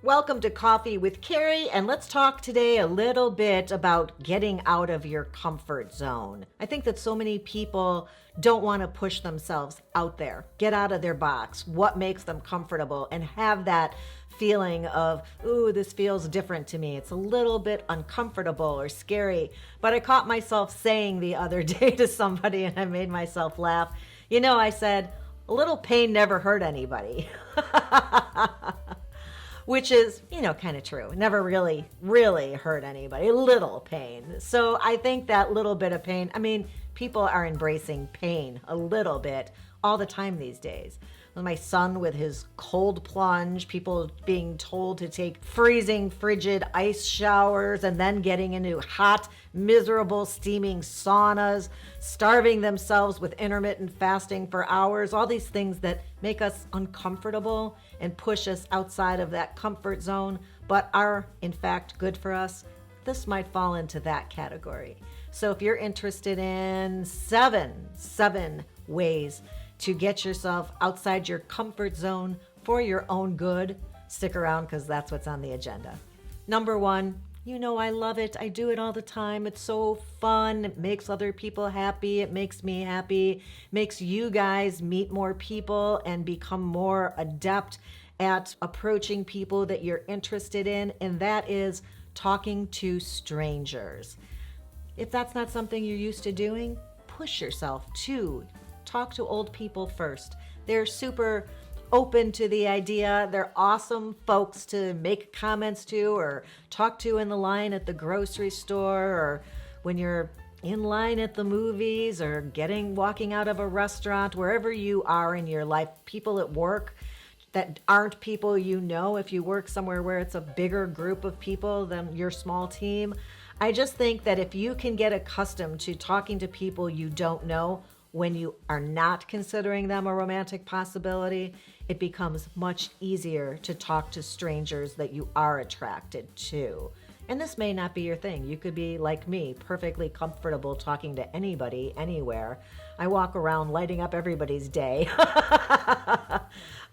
Welcome to Coffee with Carrie, and let's talk today a little bit about getting out of your comfort zone. I think that so many people don't want to push themselves out there, get out of their box, what makes them comfortable, and have that feeling of, ooh, this feels different to me. It's a little bit uncomfortable or scary. But I caught myself saying the other day to somebody, and I made myself laugh. I said, a little pain never hurt anybody. Which is, kind of true. Never really hurt anybody. Little pain. So I think that little bit of pain, people are embracing pain a little bit all the time these days. My son with his cold plunge, people being told to take freezing, frigid ice showers and then getting into hot, miserable, steaming saunas, starving themselves with intermittent fasting for hours, all these things that make us uncomfortable and push us outside of that comfort zone, but are in fact good for us. This might fall into that category. So if you're interested in seven ways to get yourself outside your comfort zone for your own good, stick around because that's what's on the agenda. Number one, I love it. I do it all the time. It's so fun. It makes other people happy. It makes me happy. Makes you guys meet more people and become more adept at approaching people that you're interested in, and that is talking to strangers. If that's not something you're used to doing, push yourself to talk to old people first. They're super open to the idea. They're awesome folks to make comments to or talk to in the line at the grocery store, or when you're in line at the movies, or walking out of a restaurant, wherever you are in your life. People at work that aren't people if you work somewhere where it's a bigger group of people than your small team. I just think that if you can get accustomed to talking to people you don't know when you are not considering them a romantic possibility, it becomes much easier to talk to strangers that you are attracted to. And this may not be your thing. You could be like me, perfectly comfortable talking to anybody, anywhere. I walk around lighting up everybody's day.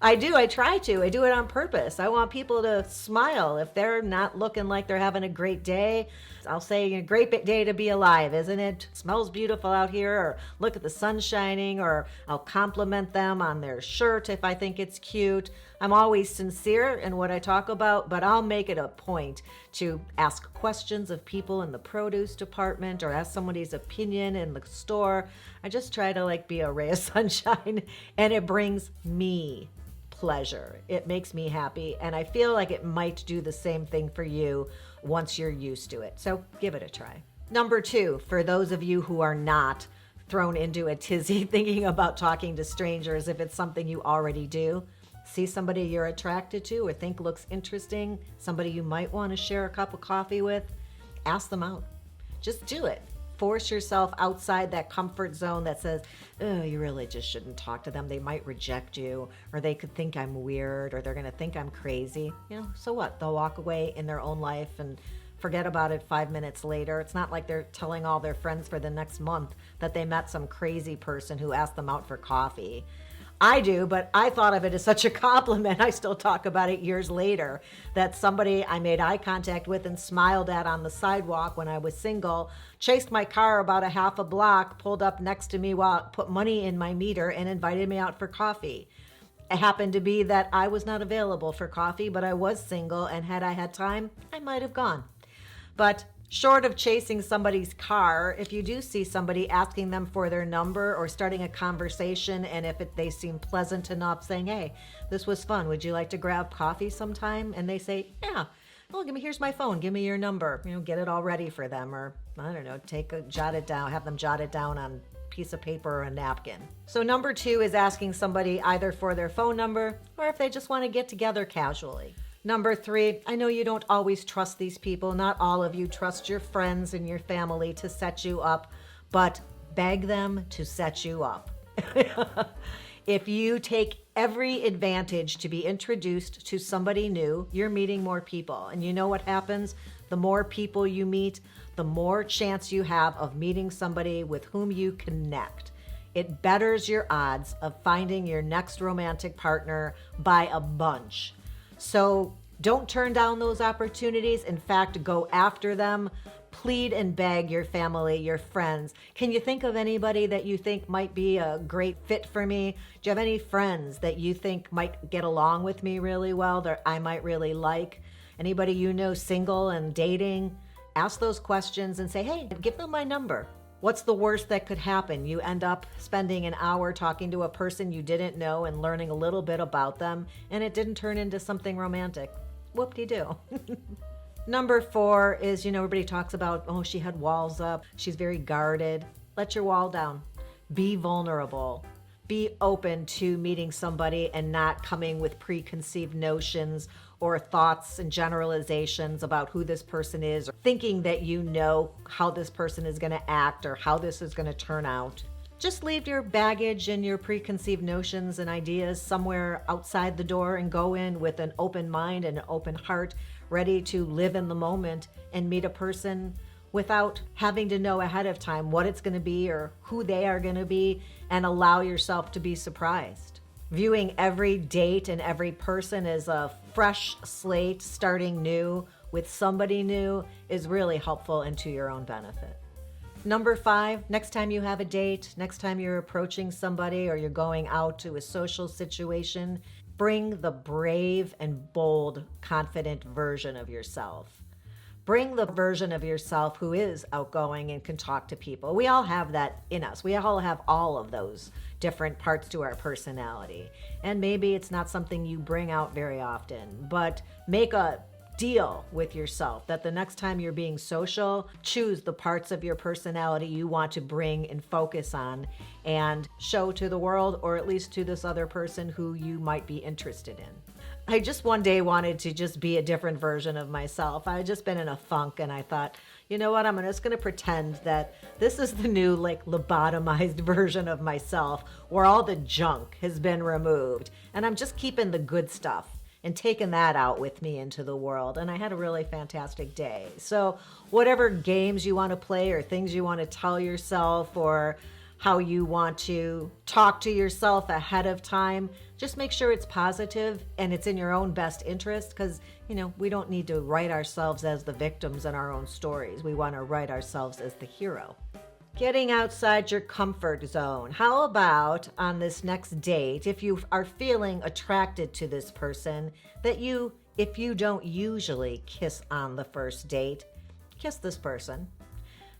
I do. I try to. I do it on purpose. I want people to smile. If they're not looking like they're having a great day, I'll say, a great day to be alive, isn't it? Smells beautiful out here, or look at the sun shining, or I'll compliment them on their shirt if I think it's cute. I'm always sincere in what I talk about, but I'll make it a point to ask questions of people in the produce department or ask somebody's opinion in the store. I just try to be a ray of sunshine, and it brings me pleasure. It makes me happy, and I feel like it might do the same thing for you once you're used to it. So give it a try. Number two, for those of you who are not thrown into a tizzy thinking about talking to strangers, if it's something you already do, see somebody you're attracted to or think looks interesting, somebody you might want to share a cup of coffee with, ask them out. Just do it. Force yourself outside that comfort zone that says, oh, you really just shouldn't talk to them. They might reject you, or they could think I'm weird, or they're going to think I'm crazy. So what? They'll walk away in their own life and forget about it 5 minutes later. It's not like they're telling all their friends for the next month that they met some crazy person who asked them out for coffee. I do, but I thought of it as such a compliment. I still talk about it years later, that somebody I made eye contact with and smiled at on the sidewalk when I was single, chased my car about a half a block, pulled up next to me while I put money in my meter, and invited me out for coffee. It happened to be that I was not available for coffee, but I was single, and had I had time, I might have gone. But short of chasing somebody's car, if you do see somebody asking them for their number or starting a conversation, and if they seem pleasant enough, saying, hey, this was fun, would you like to grab coffee sometime? And they say, yeah, well, here's my phone, give me your number, get it all ready for them, or I don't know, jot it down, have them jot it down on a piece of paper or a napkin. So number two is asking somebody either for their phone number or if they just want to get together casually. Number three, I know you don't always trust these people. Not all of you trust your friends and your family to set you up, but beg them to set you up. If you take every advantage to be introduced to somebody new, you're meeting more people. And you know what happens? The more people you meet, the more chance you have of meeting somebody with whom you connect. It betters your odds of finding your next romantic partner by a bunch. So Don't turn down those opportunities. In fact, go after them. Plead and beg your family, your friends. Can you think of anybody that you think might be a great fit for me? Do you have any friends that you think might get along with me really well, that I might really like? Anybody you know single and dating? Ask those questions and say, hey, give them my number. What's the worst that could happen? You end up spending an hour talking to a person you didn't know and learning a little bit about them, and it didn't turn into something romantic. Whoop-de-doo. Number 4 is, everybody talks about, oh, she had walls up. She's very guarded. Let your wall down. Be vulnerable. Be open to meeting somebody and not coming with preconceived notions or thoughts and generalizations about who this person is, or thinking that you know how this person is going to act or how this is going to turn out. Just leave your baggage and your preconceived notions and ideas somewhere outside the door and go in with an open mind and an open heart, ready to live in the moment and meet a person without having to know ahead of time what it's going to be or who they are going to be, and allow yourself to be surprised. Viewing every date and every person as a fresh slate, starting new with somebody new, is really helpful and to your own benefit. Number 5, next time you have a date, next time you're approaching somebody or you're going out to a social situation, bring the brave and bold, confident version of yourself. Bring the version of yourself who is outgoing and can talk to people. We all have that in us. We all have all of those different parts to our personality. And maybe it's not something you bring out very often, but make a deal with yourself that the next time you're being social, choose the parts of your personality you want to bring and focus on and show to the world, or at least to this other person who you might be interested in. I just one day wanted to just be a different version of myself. I had just been in a funk and I thought, you know what, I'm just going to pretend that this is the new lobotomized version of myself where all the junk has been removed and I'm just keeping the good stuff and taking that out with me into the world. And I had a really fantastic day. So whatever games you want to play or things you want to tell yourself or how you want to talk to yourself ahead of time, just make sure it's positive and it's in your own best interest, because we don't need to write ourselves as the victims in our own stories. We want to write ourselves as the hero. Getting outside your comfort zone. How about on this next date, if you are feeling attracted to this person, that if you don't usually kiss on the first date, kiss this person.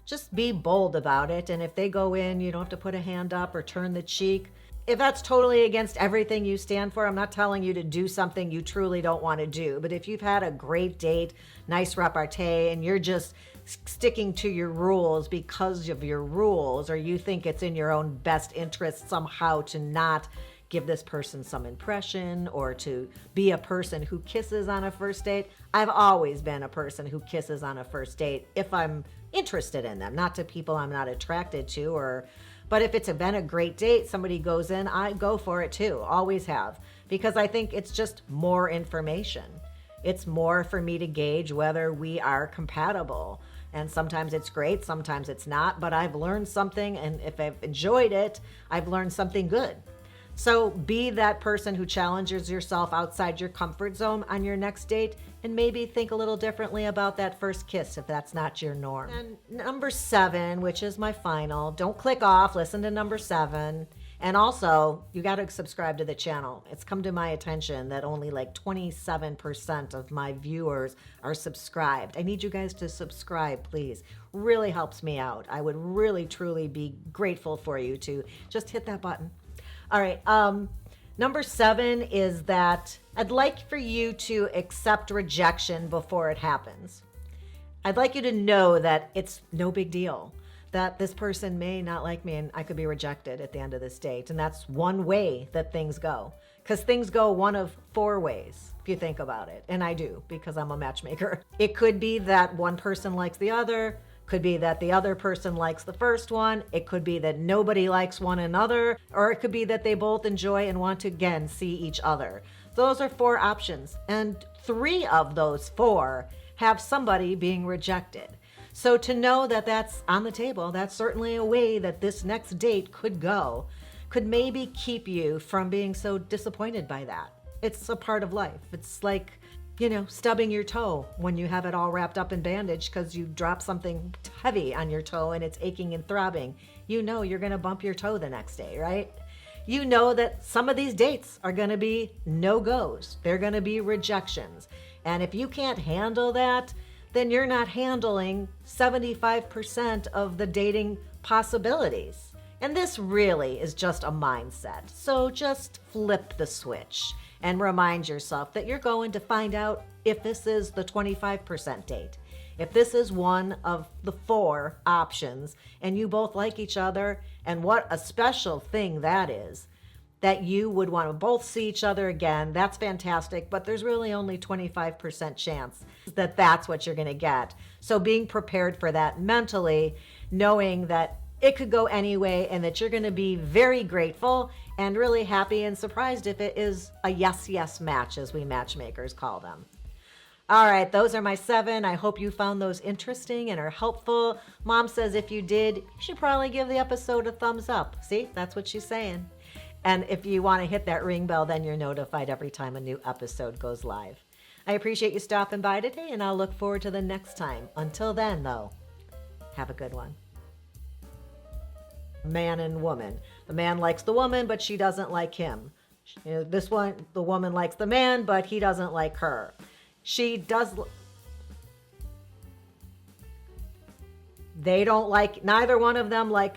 Just be bold about it. And if they go in, you don't have to put a hand up or turn the cheek. If that's totally against everything you stand for, I'm not telling you to do something you truly don't want to do. But if you've had a great date, nice repartee, and you're just sticking to your rules because of your rules, or you think it's in your own best interest somehow to not give this person some impression or to be a person who kisses on a first date. I've always been a person who kisses on a first date if I'm interested in them, not to people I'm not attracted to, but if it's been a great date, somebody goes in, I go for it too, always have, because I think it's just more information. It's more for me to gauge whether we are compatible. And sometimes it's great, sometimes it's not, but I've learned something, and if I've enjoyed it, I've learned something good. So be that person who challenges yourself outside your comfort zone on your next date, and maybe think a little differently about that first kiss if that's not your norm. And number 7, which is my final, don't click off, listen to number 7. And also, you got to subscribe to the channel. It's come to my attention that only 27% of my viewers are subscribed. I need you guys to subscribe, please. Really helps me out. I would really, truly be grateful for you to just hit that button. All right. Number 7 is that I'd like for you to accept rejection before it happens. I'd like you to know that it's no big deal, that this person may not like me and I could be rejected at the end of this date. And that's one way that things go, because things go one of 4 ways if you think about it. And I do, because I'm a matchmaker. It could be that one person likes the other. Could be that the other person likes the first one. It could be that nobody likes one another, or it could be that they both enjoy and want to again see each other. Those are 4 options, and 3 of those 4 have somebody being rejected. So to know that that's on the table, that's certainly a way that this next date could go, could maybe keep you from being so disappointed by that. It's a part of life. It's like stubbing your toe when you have it all wrapped up in bandage because you dropped something heavy on your toe and it's aching and throbbing. You're going to bump your toe the next day, right? You know that some of these dates are going to be no-goes. They're going to be rejections. And if you can't handle that, then you're not handling 75% of the dating possibilities. And this really is just a mindset. So just flip the switch and remind yourself that you're going to find out if this is the 25% date. If this is one of the 4 options and you both like each other, and what a special thing that is, that you would want to both see each other again, that's fantastic, but there's really only 25% chance that that's what you're going to get. So being prepared for that mentally, knowing that it could go anyway and that you're going to be very grateful and really happy and surprised if it is a yes match, as we matchmakers call them. All right, those are my 7. I hope you found those interesting and are helpful. Mom says if you did, you should probably give the episode a thumbs up. See, that's what she's saying. And if you want to hit that ring bell, then you're notified every time a new episode goes live. I appreciate you stopping by today, and I'll look forward to the next time. Until then, though, have a good one. Man and woman. The man likes the woman, but she doesn't like him. This one, the woman likes the man, but he doesn't like her. She does. They don't like, neither one of them like.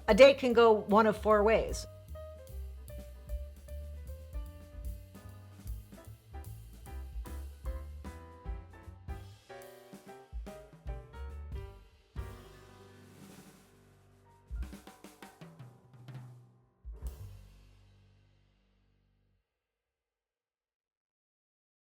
A date can go one of 4 ways.